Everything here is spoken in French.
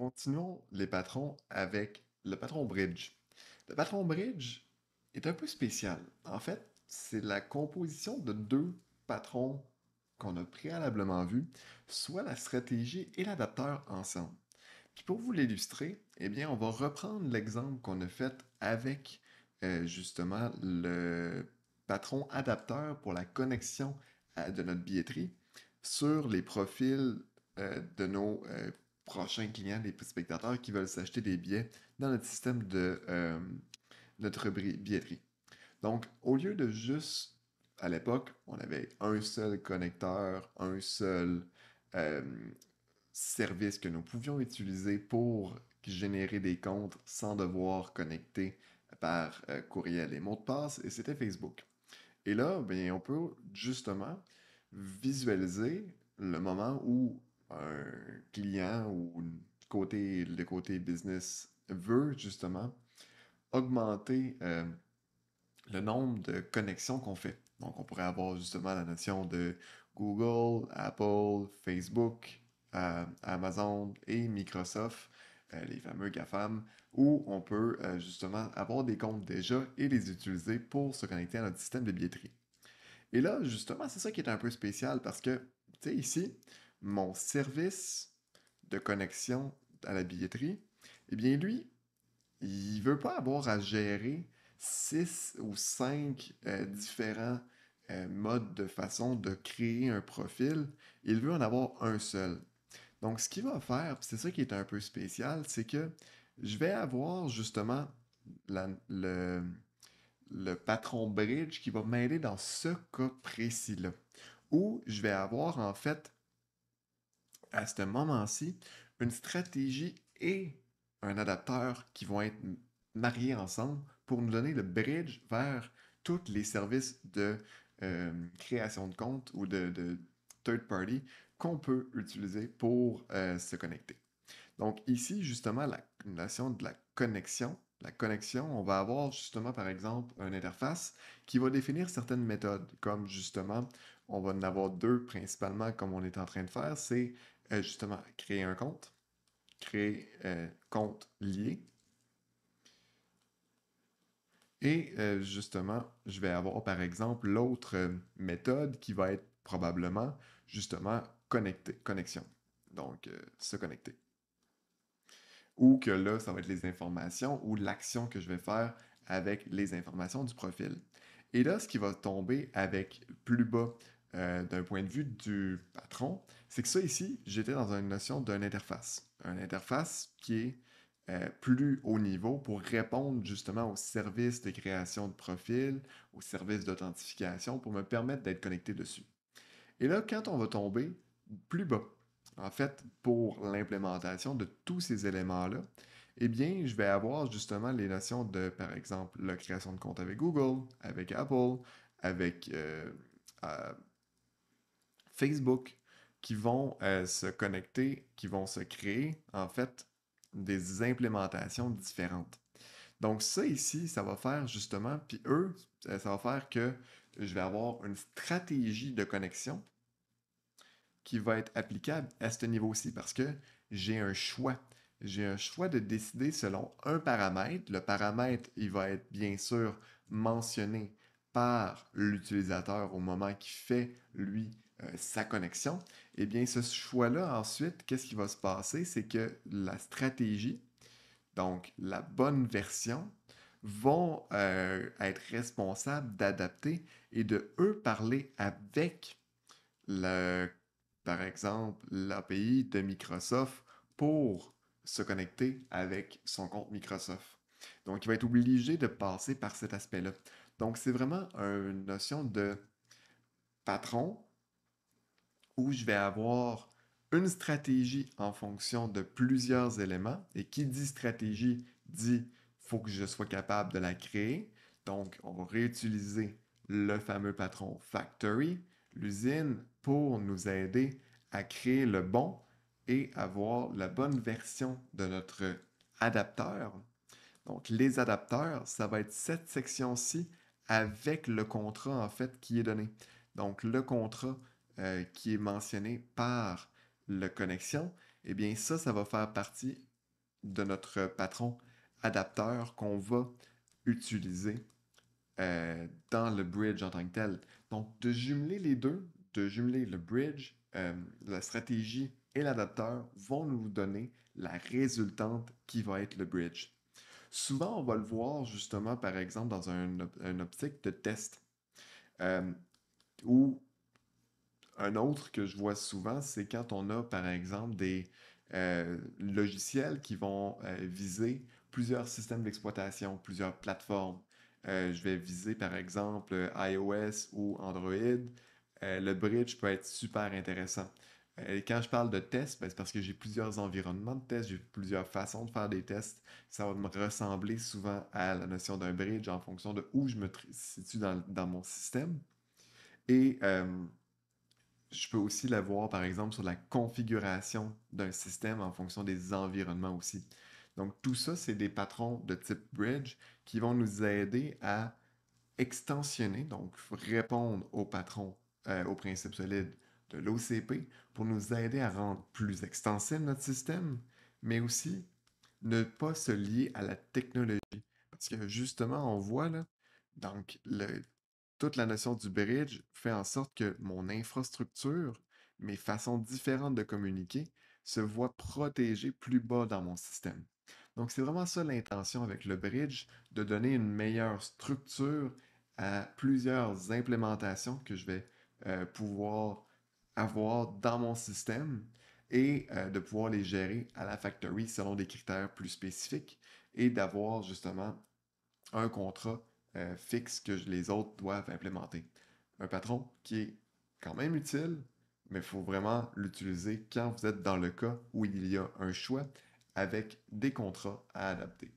Continuons les patrons avec le patron bridge. Le patron bridge est un peu spécial. En fait, c'est la composition de deux patrons qu'on a préalablement vus, soit la stratégie et l'adapteur ensemble. Puis pour vous l'illustrer, eh bien, on va reprendre l'exemple qu'on a fait avec justement le patron adapteur pour la connexion de notre billetterie sur les profils de nos prochains clients, des spectateurs qui veulent s'acheter des billets dans notre système de notre billetterie. Donc, au lieu de juste, à l'époque, on avait un seul connecteur, un seul euh, service que nous pouvions utiliser pour générer des comptes sans devoir connecter par courriel et mot de passe, et c'était Facebook. Et là, bien, on peut justement visualiser le moment où un client ou le côté business veut justement augmenter le nombre de connexions qu'on fait. Donc, on pourrait avoir justement la notion de Google, Apple, Facebook, Amazon et Microsoft, les fameux GAFAM, où on peut justement avoir des comptes déjà et les utiliser pour se connecter à notre système de billetterie. Et là, justement, c'est ça qui est un peu spécial parce que, tu sais, ici, mon service de connexion à la billetterie, eh bien, lui, il veut pas avoir à gérer 6 ou 5 différents modes de façon de créer un profil. Il veut en avoir un seul. Donc, ce qu'il va faire, puis c'est ça qui est un peu spécial, c'est que je vais avoir justement la- le, le patron bridge qui va m'aider dans ce cas précis-là. Où je vais avoir en fait, à ce moment-ci, une stratégie et un adapteur qui vont être mariés ensemble pour nous donner le bridge vers tous les services de création de compte ou de third party qu'on peut utiliser pour se connecter. Donc ici, justement, la notion de la connexion, on va avoir justement, par exemple, une interface qui va définir certaines méthodes, comme justement, on va en avoir deux principalement, comme on est en train de faire, c'est justement créer un compte, créer compte lié, et justement, je vais avoir, par exemple, l'autre méthode qui va être probablement, justement, connexion. Donc, se connecter. Ou que là, ça va être les informations ou l'action que je vais faire avec les informations du profil. Et là, ce qui va tomber avec plus bas d'un point de vue du patron, c'est que ça ici, j'étais dans une notion d'une interface. Une interface qui est plus haut niveau pour répondre justement aux services de création de profil, aux services d'authentification pour me permettre d'être connecté dessus. Et là, quand on va tomber plus bas, en fait, pour l'implémentation de tous ces éléments-là, eh bien, je vais avoir justement les notions de, par exemple, la création de compte avec Google, avec Apple, avec euh, Facebook, qui vont se connecter, qui vont se créer, en fait, des implémentations différentes. Donc ça ici, ça va faire justement, puis eux, ça va faire que je vais avoir une stratégie de connexion qui va être applicable à ce niveau-ci parce que j'ai un choix. J'ai un choix de décider selon un paramètre. Le paramètre, il va être bien sûr mentionné par l'utilisateur au moment qu'il fait, lui, sa connexion. Et bien, ce choix-là, ensuite, qu'est-ce qui va se passer? C'est que la stratégie, donc la bonne version, vont être responsables d'adapter et de eux parler avec le, par exemple, l'API de Microsoft pour se connecter avec son compte Microsoft. Donc, il va être obligé de passer par cet aspect-là. Donc, c'est vraiment une notion de patron où je vais avoir une stratégie en fonction de plusieurs éléments. Et qui dit stratégie dit faut que je sois capable de la créer. Donc, on va réutiliser le fameux patron factory, l'usine, pour nous aider à créer le bon et avoir la bonne version de notre adapteur. Donc, les adapteurs, ça va être cette section-ci avec le contrat en fait qui est donné. Donc, le contrat qui est mentionné par le connexion, eh bien ça va faire partie de notre patron adapteur qu'on va utiliser dans le bridge en tant que tel. Donc, de jumeler les deux, de jumeler le bridge, la stratégie et l'adapteur vont nous donner la résultante qui va être le bridge. Souvent, on va le voir justement, par exemple, dans un optique de test. Euh, ou un autre que je vois souvent, c'est quand on a, par exemple, des logiciels qui vont viser plusieurs systèmes d'exploitation, plusieurs plateformes. Je vais viser, par exemple, iOS ou Android. Le bridge peut être super intéressant. Et quand je parle de test, ben, c'est parce que j'ai plusieurs environnements de test, j'ai plusieurs façons de faire des tests. Ça va me ressembler souvent à la notion d'un bridge en fonction de où je me situe dans mon système. Et je peux aussi la voir, par exemple, sur la configuration d'un système en fonction des environnements aussi. Donc, tout ça, c'est des patrons de type bridge qui vont nous aider à extensionner, donc répondre aux patrons, aux principes solides de l'OCP pour nous aider à rendre plus extensible notre système, mais aussi ne pas se lier à la technologie. Parce que justement, on voit là, donc toute la notion du bridge fait en sorte que mon infrastructure, mes façons différentes de communiquer, se voient protégées plus bas dans mon système. Donc, c'est vraiment ça l'intention avec le bridge, de donner une meilleure structure à plusieurs implémentations que je vais pouvoir avoir dans mon système et de pouvoir les gérer à la factory selon des critères plus spécifiques et d'avoir justement un contrat fixe que les autres doivent implémenter. Un patron qui est quand même utile, mais il faut vraiment l'utiliser quand vous êtes dans le cas où il y a un choix avec des contrats à adapter.